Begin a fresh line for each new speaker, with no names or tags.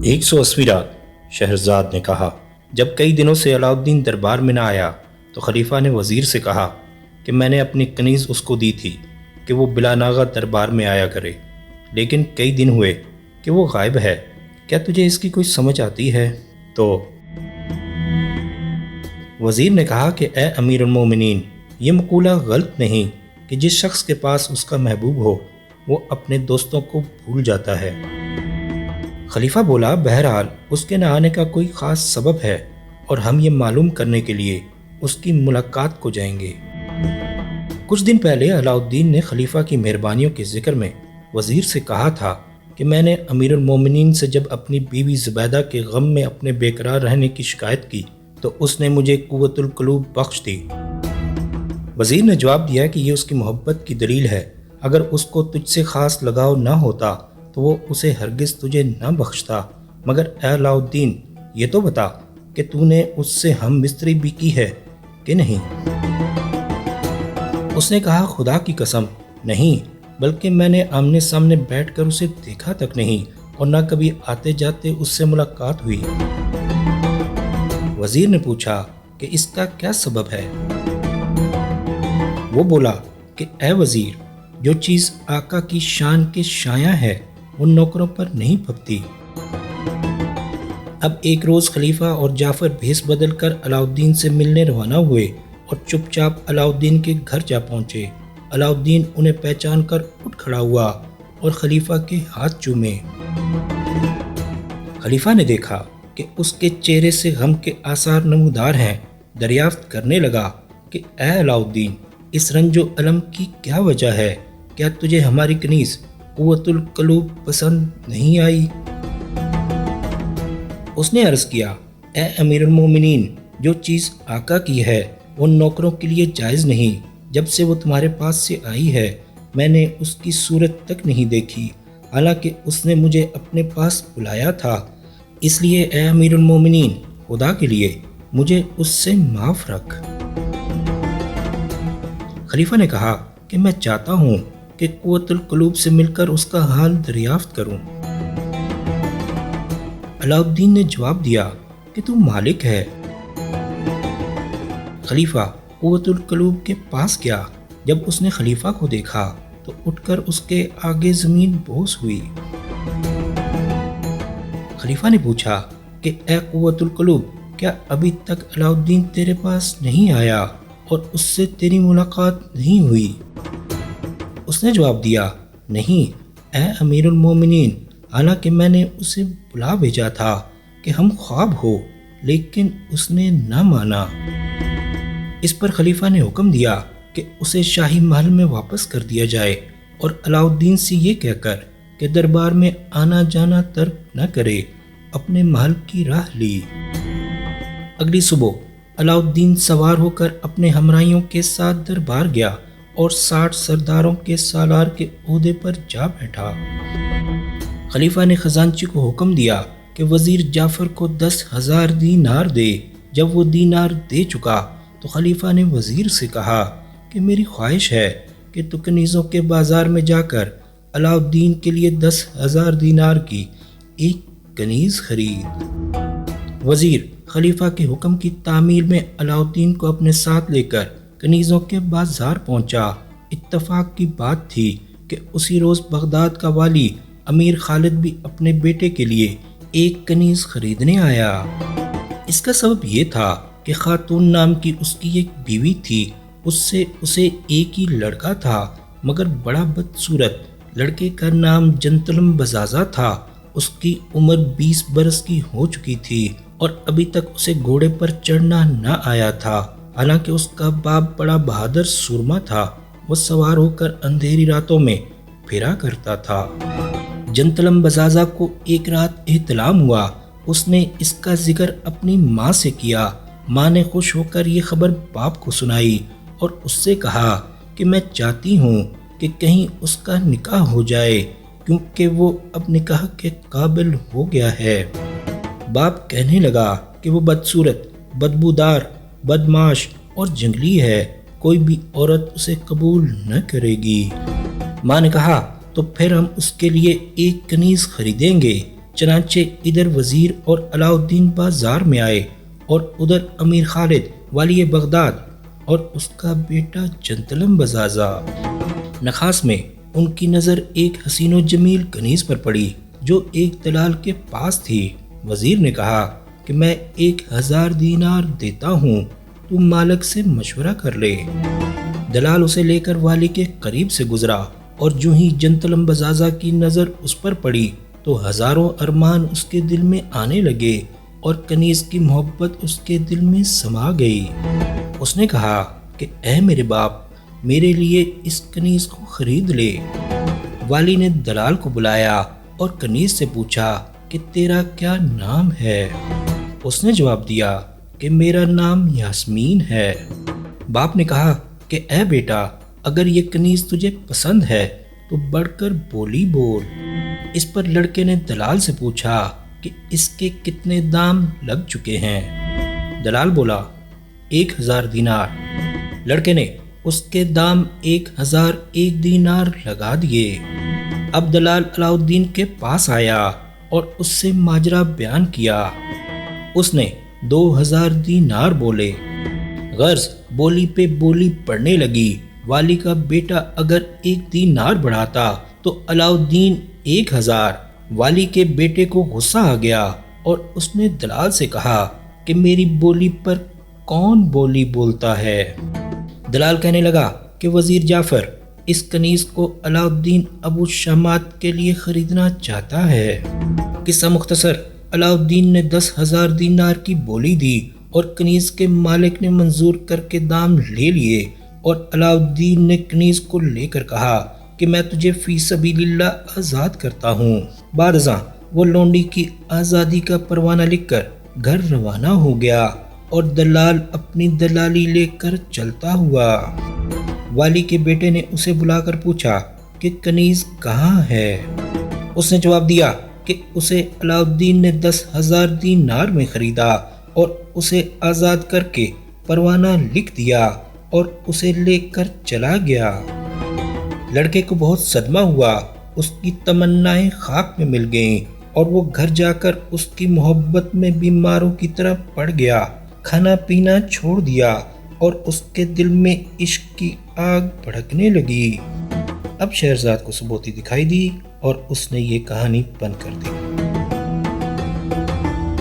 180 رات شہرزاد نے کہا۔ جب کئی دنوں سے علاؤالدین دربار میں نہ آیا تو خلیفہ نے وزیر سے کہا کہ میں نے اپنی کنیز اس کو دی تھی کہ وہ بلا ناغہ دربار میں آیا کرے، لیکن کئی دن ہوئے کہ وہ غائب ہے، کیا تجھے اس کی کوئی سمجھ آتی ہے؟ تو وزیر نے کہا کہ اے امیر المومنین، یہ مقولہ غلط نہیں کہ جس شخص کے پاس اس کا محبوب ہو وہ اپنے دوستوں کو بھول جاتا ہے۔ خلیفہ بولا، بہرحال اس کے نہ آنے کا کوئی خاص سبب ہے اور ہم یہ معلوم کرنے کے لیے اس کی ملاقات کو جائیں گے۔ کچھ دن پہلے علاؤالدین نے خلیفہ کی مہربانیوں کے ذکر میں وزیر سے کہا تھا کہ میں نے امیر المومنین سے جب اپنی بیوی زبیدہ کے غم میں اپنے بے قرار رہنے کی شکایت کی تو اس نے مجھے قوت القلوب بخش دی۔ وزیر نے جواب دیا کہ یہ اس کی محبت کی دلیل ہے، اگر اس کو تجھ سے خاص لگاؤ نہ ہوتا تو وہ اسے ہرگز تجھے نہ بخشتا، مگر اے علاؤالدین یہ تو بتا کہ تو نے اس سے ہم بستری بھی کی ہے کہ نہیں؟ اس نے کہا، خدا کی قسم نہیں، بلکہ میں نے آمنے سامنے بیٹھ کر اسے دیکھا تک نہیں اور نہ کبھی آتے جاتے اس سے ملاقات ہوئی۔ وزیر نے پوچھا کہ اس کا کیا سبب ہے؟ وہ بولا کہ اے وزیر، جو چیز آقا کی شان کے شایع ہے وہ نوکروں پر نہیں پھبتی۔ اب ایک روز خلیفہ اور جعفر بھیس بدل کر علاؤالدین سے ملنے روانہ ہوئے اور چپ چاپ علاؤالدین کے گھر جا پہنچے۔ علاؤالدین انہیں پہچان کر اٹھ کھڑا ہوا اور خلیفہ کے ہاتھ چومے۔ خلیفہ نے دیکھا کہ اس کے چہرے سے غم کے آثار نمودار ہیں، دریافت کرنے لگا کہ اے علاؤالدین، اس رنج و الم کی کیا وجہ ہے؟ کیا تجھے ہماری کنیز قوت القلوب پسند نہیں آئی؟ اس نے عرض کیا، اے امیر المومنین، جو چیز آقا کی ہے وہ نوکروں کے لیے جائز نہیں۔ جب سے وہ تمہارے پاس سے آئی ہے میں نے اس کی صورت تک نہیں دیکھی، حالانکہ اس نے مجھے اپنے پاس بلایا تھا، اس لیے اے امیر المومنین، خدا کے لیے مجھے اس سے معاف رکھ۔ خلیفہ نے کہا کہ میں چاہتا ہوں کہ قوت القلوب سے مل کر اس کا حال دریافت کروں۔ علاؤالدین نے جواب دیا کہ تو مالک ہے۔ خلیفہ قوت القلوب کے پاس گیا۔ جب اس نے خلیفہ کو دیکھا تو اٹھ کر اس کے آگے زمین بوس ہوئی۔ خلیفہ نے پوچھا کہ اے قوت القلوب، کیا ابھی تک علاؤالدین تیرے پاس نہیں آیا اور اس سے تیری ملاقات نہیں ہوئی؟ اس نے جواب دیا، نہیں اے امیر المومنین، حالانکہ میں نے اسے بلا بھیجا تھا کہ ہم خواب ہو، لیکن اس نے نہ مانا۔ اس پر خلیفہ نے حکم دیا کہ اسے شاہی محل میں واپس کر دیا جائے اور علاؤالدین سے یہ کہہ کر کہ دربار میں آنا جانا ترک نہ کرے، اپنے محل کی راہ لی۔ اگلی صبح علاؤالدین سوار ہو کر اپنے ہمراہیوں کے ساتھ دربار گیا اور 60 سرداروں کے سالار کے عہدے پر جا بیٹھا۔ خلیفہ نے خزانچی کو حکم دیا کہ وزیر جعفر کو 10,000 دینار دے۔ جب وہ دینار دے چکا تو خلیفہ نے وزیر سے کہا کہ میری خواہش ہے کہ تو کنیزوں کے بازار میں جا کر علاؤالدین کے لیے 10,000 دینار کی ایک کنیز خرید۔ وزیر خلیفہ کے حکم کی تعمیل میں علاؤالدین کو اپنے ساتھ لے کر کنیزوں کے بازار پہنچا۔ اتفاق کی بات تھی کہ اسی روز بغداد کا والی امیر خالد بھی اپنے بیٹے کے لیے ایک کنیز خریدنے آیا۔ اس کا سبب یہ تھا کہ خاتون نام کی اس کی ایک بیوی تھی، اسے ایک ہی لڑکا تھا مگر بڑا بدصورت۔ لڑکے کا نام جنتلم بزازہ تھا۔ اس کی عمر 20 برس کی ہو چکی تھی اور ابھی تک اسے گھوڑے پر چڑھنا نہ آیا تھا، حالانکہ اس کا باپ بڑا بہادر سورما تھا۔ وہ سوار ہو کر اندھیری راتوں میں پھرا کرتا تھا۔ جنتلم بزازہ کو ایک رات احتلام ہوا۔ اس نے اس کا ذکر اپنی ماں سے کیا۔ ماں نے خوش ہو کر یہ خبر باپ کو سنائی اور اس سے کہا کہ میں چاہتی ہوں کہ کہیں اس کا نکاح ہو جائے، کیونکہ وہ اب نکاح کے قابل ہو گیا ہے۔ باپ کہنے لگا کہ وہ بدصورت، بدبودار، بدمعاش اور جنگلی ہے، کوئی بھی عورت اسے قبول نہ کرے گی۔ ماں نے کہا تو پھر ہم اس کے لیے ایک کنیز خریدیں گے، چنانچہ ادھر وزیر اور علاء الدین بازار میں آئے اور ادھر امیر خالد والی بغداد اور اس کا بیٹا جنتلم بزازا۔ نخاس میں ان کی نظر ایک حسین و جمیل کنیز پر پڑی جو ایک دلال کے پاس تھی۔ وزیر نے کہا کہ میں 1000 دینار دیتا ہوں، تو مالک سے مشورہ کر لے۔ دلال اسے لے کر والی کے قریب سے گزرا اور جو ہی جنتلم بزازا کی نظر اس پر پڑی تو ہزاروں ارمان اس کے دل میں آنے لگے اور کنیز کی محبت اس کے دل میں سما گئی۔ اس نے کہا کہ اے میرے باپ، میرے لیے اس کنیز کو خرید لے۔ والی نے دلال کو بلایا اور کنیز سے پوچھا کہ تیرا کیا نام ہے؟ اس نے جواب دیا کہ میرا نام یاسمین ہے۔ باپ نے کہا کہ اے بیٹا، اگر یہ کنیز تجھے پسند ہے تو بڑھ کر بولی بول۔ اس پر لڑکے نے دلال سے پوچھا کہ اس کے کتنے دام لگ چکے ہیں؟ دلال بولا 1000 دینار۔ لڑکے نے اس کے دام 1001 دینار لگا دیے۔ اب دلال علاء الدین کے پاس آیا اور اس سے ماجرا بیان کیا۔ اس نے 2000 دینار بولے۔ غرض بولی پہ بولی پڑنے لگی۔ والی کا بیٹا اگر 1 دینار بڑھاتا تو علاء الدین 1000۔ والی کے بیٹے کو غصہ آ گیا اور اس نے دلال سے کہا کہ میری بولی پر کون بولی بولتا ہے؟ دلال کہنے لگا کہ وزیر جعفر اس کنیز کو علاء الدین ابو شامات کے لیے خریدنا چاہتا ہے۔ قصہ مختصر، علاء الدین نے 10,000 دینار کی بولی دی اور کنیز کے مالک نے منظور کر کے دام لے لیے اور علاء الدین نے کنیز کو لے کر کہا کہ میں تجھے فی سبیل اللہ آزاد کرتا ہوں۔ بعد ازاں وہ لونڈی کی آزادی کا پروانہ لکھ کر گھر روانہ ہو گیا اور دلال اپنی دلالی لے کر چلتا ہوا۔ والی کے بیٹے نے اسے بلا کر پوچھا کہ کنیز کہاں ہے؟ اس نے جواب دیا کہ اسے علاء الدین نے 10,000 دینار میں خریدا اور اسے آزاد کر کے پروانہ لکھ دیا اور اسے لے کر چلا گیا۔ لڑکے کو بہت صدمہ ہوا، اس کی تمنائیں خاک میں مل گئیں اور وہ گھر جا کر اس کی محبت میں بیماروں کی طرح پڑ گیا، کھانا پینا چھوڑ دیا اور اس کے دل میں عشق کی آگ بھڑکنے لگی۔ اب شہرزاد کو سبوتی دکھائی دی اور اس نے یہ کہانی بند کر دی۔